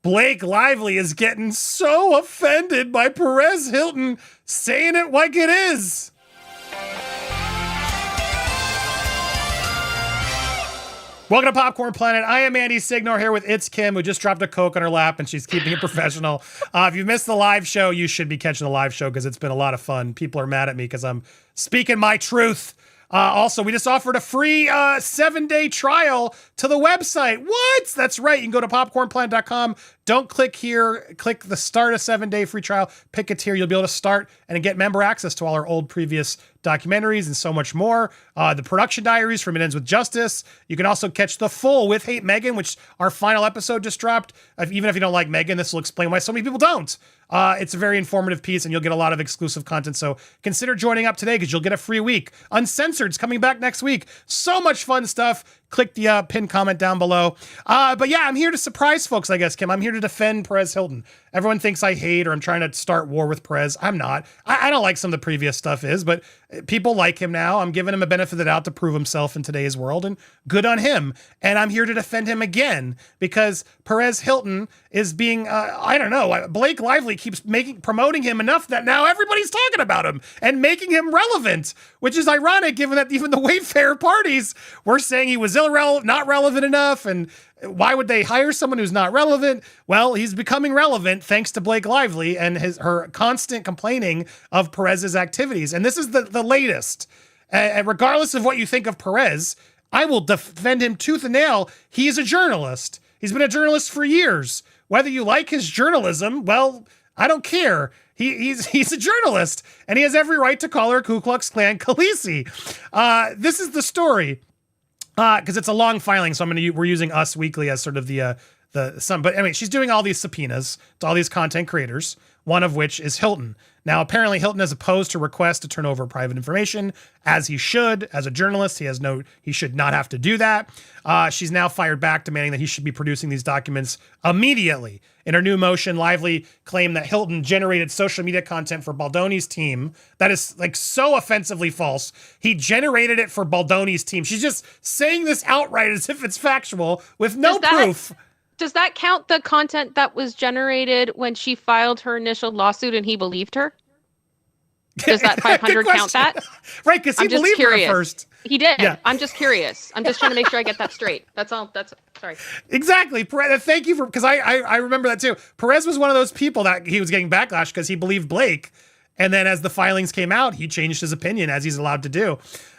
Blake Lively is getting so offended by Perez Hilton saying it like it is. Welcome to Popcorn Planet. I am Andy Signore here with It's Kim, who just dropped a Coke on her lap and she's keeping it professional. If you missed the live show, you should be catching the live show because it's been a lot of fun. People are mad at me because I'm speaking my truth. Also, we just offered a free 7-day trial to the website. What? That's right. You can go to popcornplanet.com. Don't click here. Click the start a 7-day free trial. Pick a tier. You'll be able to start and get member access to all our old previous documentaries and so much more. The production diaries from It Ends with Justice. You can also catch the full With Hate Meghan, which our final episode just dropped. Even if you don't like Meghan, this will explain why so many people don't. It's a very informative piece and you'll get a lot of exclusive content. So consider joining up today because you'll get a free week. Uncensored's coming back next week. So much fun stuff. Click the pinned comment down below. But yeah, I'm here to surprise folks, I guess, Kim. I'm here to defend Perez Hilton. Everyone thinks I hate or I'm trying to start war with Perez. I'm not. I don't like some of the previous stuff but people like him now. I'm giving him a benefit of the doubt to prove himself in today's world, and good on him. And I'm here to defend him again because Perez Hilton is being, I don't know, Blake Lively keeps promoting him enough that now everybody's talking about him and making him relevant, which is ironic given that even the Wayfair parties were saying he was not relevant enough. And why would they hire someone who's not relevant? Well, he's becoming relevant thanks to Blake Lively and her constant complaining of Perez's activities. And this is the latest. And regardless of what you think of Perez, I will defend him tooth and nail. He is a journalist. He's been a journalist for years. Whether you like his journalism, well, I don't care. He's a journalist, and he has every right to call her Ku Klux Klan Khaleesi. This is the story. Because it's a long filing, so we're using Us Weekly as sort of the sum. But anyway, she's doing all these subpoenas to all these content creators, one of which is Hilton. Now, apparently Hilton has opposed to requests to turn over private information, as he should. As a journalist, he should not have to do that. She's now fired back, demanding that he should be producing these documents immediately. In her new motion, Lively claimed that Hilton generated social media content for Baldoni's team. That is like so offensively false. He generated it for Baldoni's team. She's just saying this outright as if it's factual with no proof. Does that count the content that was generated when she filed her initial lawsuit and he believed her? Does that 500 count that? Right, because he believed her at first. He did. Yeah. I'm just curious. I'm just trying to make sure I get that straight. That's all. Sorry. Exactly. Perez, thank you because I remember that too. Perez was one of those people that he was getting backlash because he believed Blake. And then as the filings came out, he changed his opinion as he's allowed to do.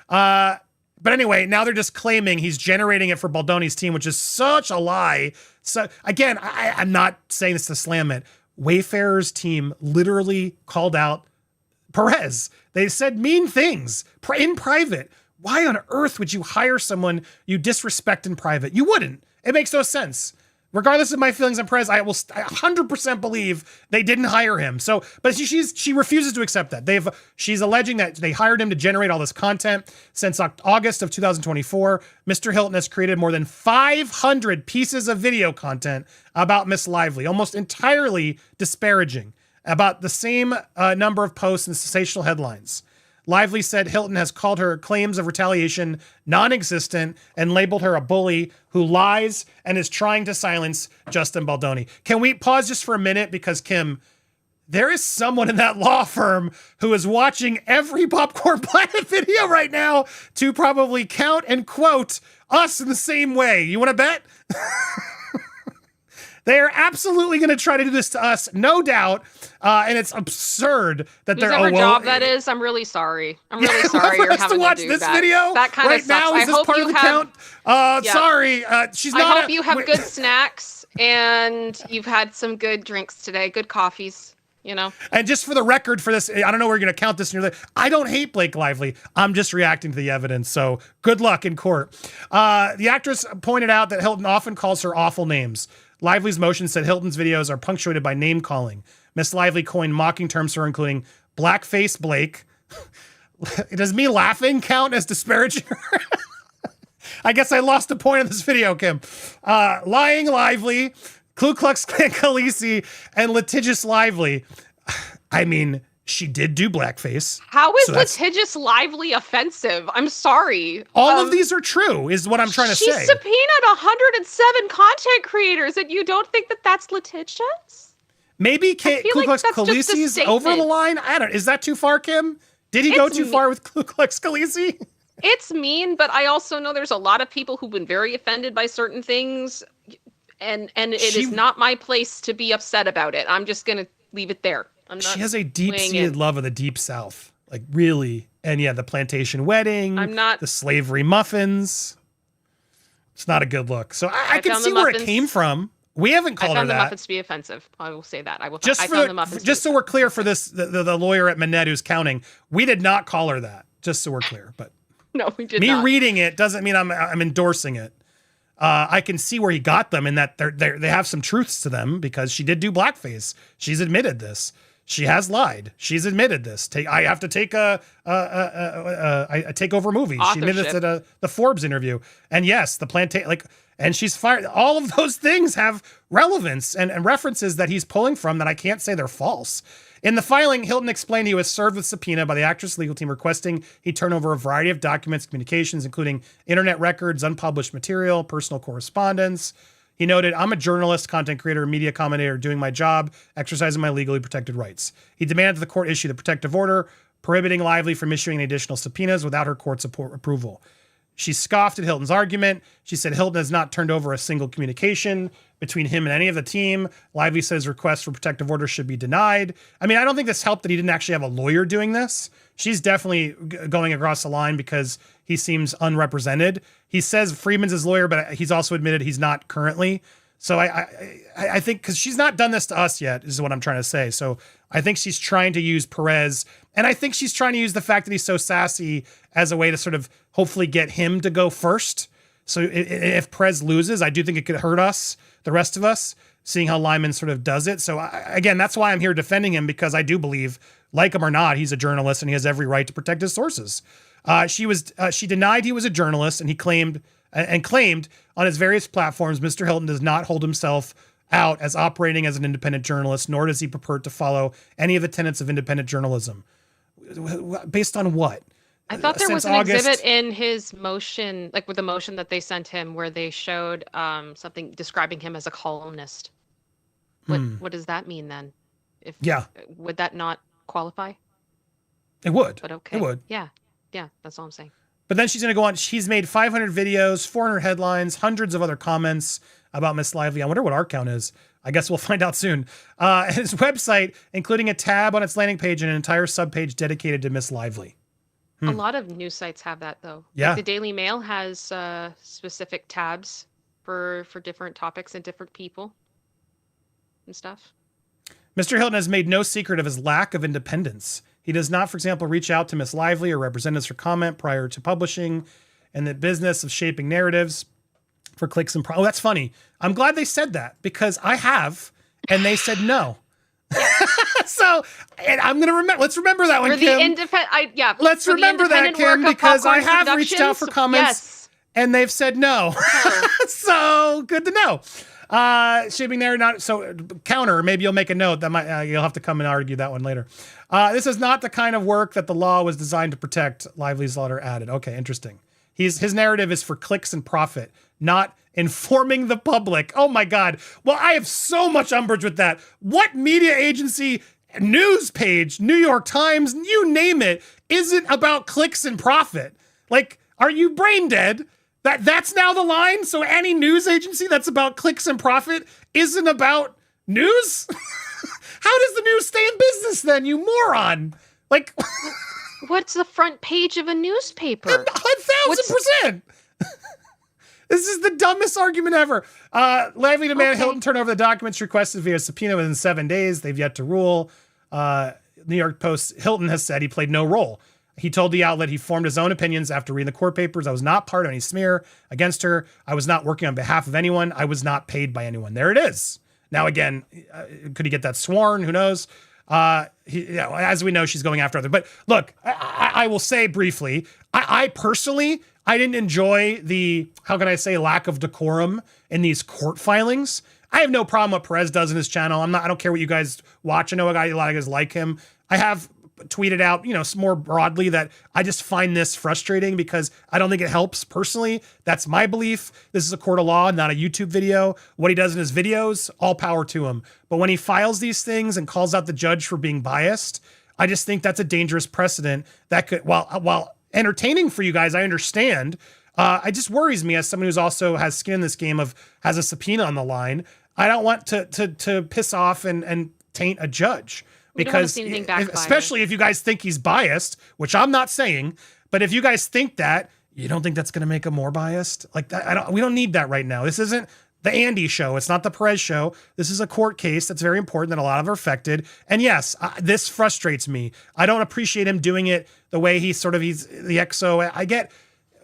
But anyway, now they're just claiming he's generating it for Baldoni's team, which is such a lie. So again, I'm not saying this to slam it. Wayfair's team literally called out Perez. They said mean things in private. Why on earth would you hire someone you disrespect in private? You wouldn't. It makes no sense. Regardless of my feelings on Perez, I 100% believe they didn't hire him. So, but she refuses to accept that. She's alleging that they hired him to generate all this content. Since August of 2024, Mr. Hilton has created more than 500 pieces of video content about Miss Lively, almost entirely disparaging, about the same number of posts and sensational headlines. Lively said Hilton has called her claims of retaliation non-existent and labeled her a bully who lies and is trying to silence Justin Baldoni. Can we pause just for a minute? Because, Kim, there is someone in that law firm who is watching every Popcorn Planet video right now to probably count and quote us in the same way. You want to bet? They are absolutely going to try to do this to us, no doubt. And it's absurd that they're job that is. I'm really sorry. I'm really sorry you're having to watch this video that kind right of now. Is this part of the count? Sorry, she's not. I hope you have good snacks and you've had some good drinks today, good coffees. You know. And just for the record, for this, I don't know where you're going to count this. I don't hate Blake Lively. I'm just reacting to the evidence. So good luck in court. The actress pointed out that Hilton often calls her awful names. Lively's motion said Hilton's videos are punctuated by name calling. Miss Lively coined mocking terms for her, including blackface Blake. Does me laughing count as disparaging her? I guess I lost a point in this video, Kim. Lying Lively, Ku Klux Klan Khaleesi, and litigious Lively. I mean, She did do blackface. How is So litigious lively offensive? I'm sorry. All of these are true, is what I'm trying to say. She subpoenaed 107 content creators, and you don't think that that's litigious? Maybe Ku Klux Khaleesi's over the line? I don't. Is that too far, Kim? Did he go too far with Ku Klux Khaleesi? It's mean, but I also know there's a lot of people who've been very offended by certain things, and it is not my place to be upset about it. I'm just gonna leave it there. She has a deep-seated love of the Deep South, like really. And yeah, the plantation wedding, the slavery muffins. It's not a good look. So I can see where it came from. We haven't called her that. I found the muffins to be offensive. I will say that. I found the muffins. Just so we're clear for this, the lawyer at Manette who's counting, we did not call her that. Just so we're clear, but no, we did not. Me reading it doesn't mean I'm endorsing it. I can see where he got them, in that they have some truths to them, because she did do blackface. She's admitted this. She has lied. She's admitted this. I have to take I take over movies. She admitted this at the Forbes interview. And yes, the plantation, and she's fired. All of those things have relevance and references that he's pulling from that I can't say they're false. In the filing, Hilton explained he was served with subpoena by the actress legal team requesting he turn over a variety of documents, communications, including internet records, unpublished material, personal correspondence. He noted, "I'm a journalist, content creator, media commentator doing my job, exercising my legally protected rights." He demanded the court issue the protective order, prohibiting Lively from issuing any additional subpoenas without her court's approval. She scoffed at Hilton's argument. She said Hilton has not turned over a single communication between him and any of the team. Lively says requests for protective order should be denied. I mean, I don't think this helped that he didn't actually have a lawyer doing this. She's definitely going across the line because he seems unrepresented. He says Freeman's his lawyer, but he's also admitted he's not currently. So I think, because she's not done this to us yet, is what I'm trying to say. So I think she's trying to use Perez, and I think she's trying to use the fact that he's so sassy as a way to sort of hopefully get him to go first. So if Perez loses, I do think it could hurt us, the rest of us, seeing how Lyman sort of does it. So again, that's why I'm here defending him, because I do believe, like him or not, he's a journalist and he has every right to protect his sources. She denied he was a journalist, and he claimed on his various platforms, Mr. Hilton does not hold himself out as operating as an independent journalist, nor does he purport to follow any of the tenets of independent journalism. Based on what? I thought there was an exhibit in his motion, like with the motion that they sent him, where they showed something describing him as a columnist. What does that mean then? Would that not qualify? It would. But okay. It would. Yeah, that's all I'm saying. But then she's going to go on. She's made 500 videos, 400 headlines, hundreds of other comments about Miss Lively. I wonder what our count is. I guess we'll find out soon. His website, including a tab on its landing page and an entire subpage dedicated to Miss Lively. A lot of news sites have that, though. Yeah. Like the Daily Mail has specific tabs for different topics and different people and stuff. Mr. Hilton has made no secret of his lack of independence. He does not, for example, reach out to Miss Lively or representatives for comment prior to publishing, and the business of shaping narratives for clicks and that's funny. I'm glad they said that, because I have, and they said no. So, and I'm gonna remember. Let's remember that one, Kim. Let's remember that, Kim, because I have reached out for comments, and they've said no. So good to know. Shaping narrative, not so counter. Maybe you'll make a note that might. You'll have to come and argue that one later. This is not the kind of work that the law was designed to protect. Lively's letter added. Okay, interesting. His narrative is for clicks and profit, not informing the public. Oh my God. Well, I have so much umbrage with that. What media agency, news page, New York Times, you name it, isn't about clicks and profit? Like, are you brain dead? That's now the line? So any news agency that's about clicks and profit isn't about news? How does the news stay in business then, you moron? Like, what's the front page of a newspaper? 1,000%. This is the dumbest argument ever. Lively demanded Hilton turn over the documents requested via subpoena within 7 days. They've yet to rule. New York Post, Hilton has said he played no role. He told the outlet he formed his own opinions after reading the court papers. I was not part of any smear against her. I was not working on behalf of anyone. I was not paid by anyone. There it is. Now, again, could he get that sworn? Who knows? As we know, she's going after others. But look, I will say briefly, I personally, I didn't enjoy the, how can I say, lack of decorum in these court filings. I have no problem what Perez does in his channel. I don't care what you guys watch. I know a lot of guys like him. I have tweeted out, more broadly that I just find this frustrating because I don't think it helps personally. That's my belief. This is a court of law, not a YouTube video. What he does in his videos, all power to him. But when he files these things and calls out the judge for being biased, I just think that's a dangerous precedent that could, while entertaining for you guys, I understand. It just worries me as someone who's also has skin in this game has a subpoena on the line. I don't want to piss off and taint a judge. Because especially if you guys think he's biased, which I'm not saying, but if you guys think that, you don't think that's going to make him more biased? Like that, we don't need that right now. This isn't the Andy show. It's not the Perez show. This is a court case that's very important that a lot of are affected. And yes, this frustrates me. I don't appreciate him doing it the way he's the XO. I get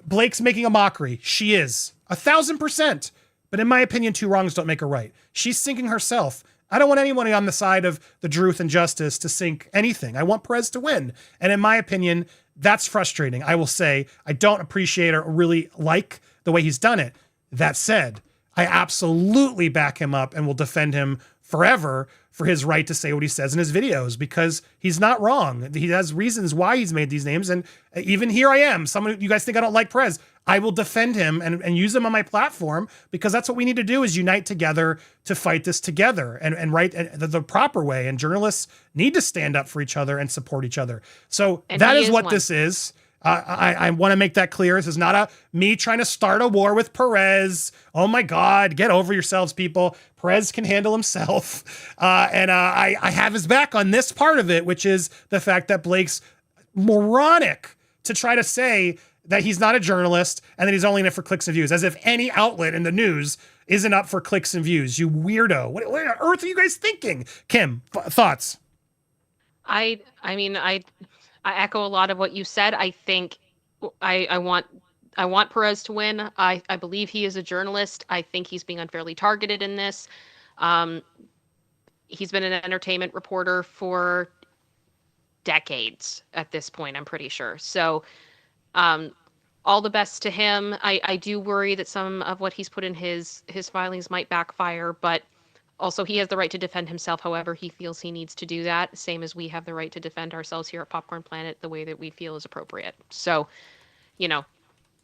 Blake's making a mockery. She is 1,000%. But in my opinion, two wrongs don't make a right. She's sinking herself. I don't want anyone on the side of the truth and justice to sink anything. I want Perez to win. And in my opinion, that's frustrating. I will say I don't appreciate or really like the way he's done it. That said, I absolutely back him up and will defend him forever for his right to say what he says in his videos because he's not wrong. He has reasons why he's made these names. And even here I am. You guys think I don't like Perez. I will defend him and use him on my platform because that's what we need to do is unite together to fight this together and write the proper way. And journalists need to stand up for each other and support each other. So that is what this is. I want to make that clear. This is not me trying to start a war with Perez. Oh my God, get over yourselves, people. Perez can handle himself. And I have his back on this part of it, which is the fact that Blake's moronic to try to say that he's not a journalist and that he's only in it for clicks and views, as if any outlet in the news isn't up for clicks and views. You weirdo. What on earth are you guys thinking? Kim, thoughts? I echo a lot of what you said. I think I want Perez to win. I believe he is a journalist. I think he's being unfairly targeted in this. He's been an entertainment reporter for decades at this point, I'm pretty sure. So all the best to him. I do worry that some of what he's put in his filings might backfire, but also he has the right to defend himself however he feels he needs to do that, same as we have the right to defend ourselves here at Popcorn Planet the way that we feel is appropriate. So,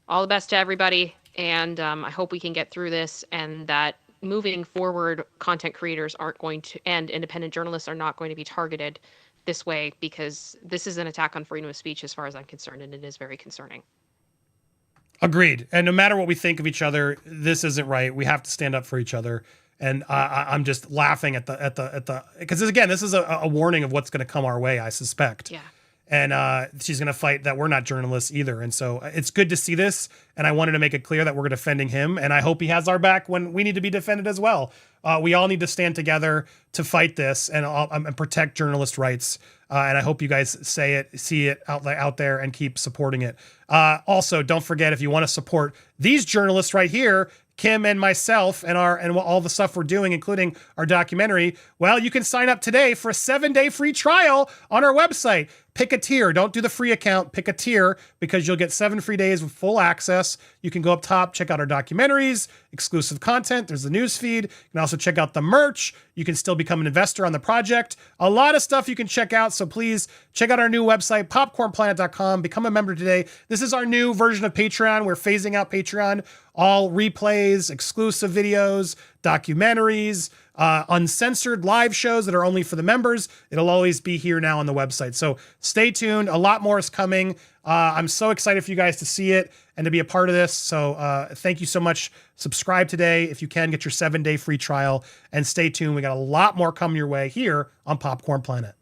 all the best to everybody, and I hope we can get through this and that moving forward, content creators aren't going to, and independent journalists are not going to be targeted this way because this is an attack on freedom of speech as far as I'm concerned, and it is very concerning. Agreed. And no matter what we think of each other, this isn't right. We have to stand up for each other. And I'm just laughing at the because again, this is a warning of what's going to come our way, I suspect. Yeah. And she's going to fight that we're not journalists either. And so it's good to see this. And I wanted to make it clear that we're defending him. And I hope he has our back when we need to be defended as well. We all need to stand together to fight this and protect journalist rights. And I hope you guys see it out there and keep supporting it. Also, don't forget, if you want to support these journalists right here, Kim and myself and all the stuff we're doing, including our documentary, well, you can sign up today for a 7-day free trial on our website. Pick a tier. Don't do the free account. Pick a tier because you'll get 7 free days with full access. You can go up top, check out our documentaries, exclusive content. There's the news feed. You can also check out the merch. You can still become an investor on the project. A lot of stuff you can check out. So please check out our new website, popcornplanet.com. Become a member today. This is our new version of Patreon. We're phasing out Patreon. All replays, exclusive videos, documentaries, uncensored live shows that are only for the members. It'll always be here now on the website. So stay tuned. A lot more is coming. I'm so excited for you guys to see it and to be a part of this. So thank you so much. Subscribe today. If you can, get your 7-day free trial and stay tuned. We got a lot more coming your way here on Popcorn Planet.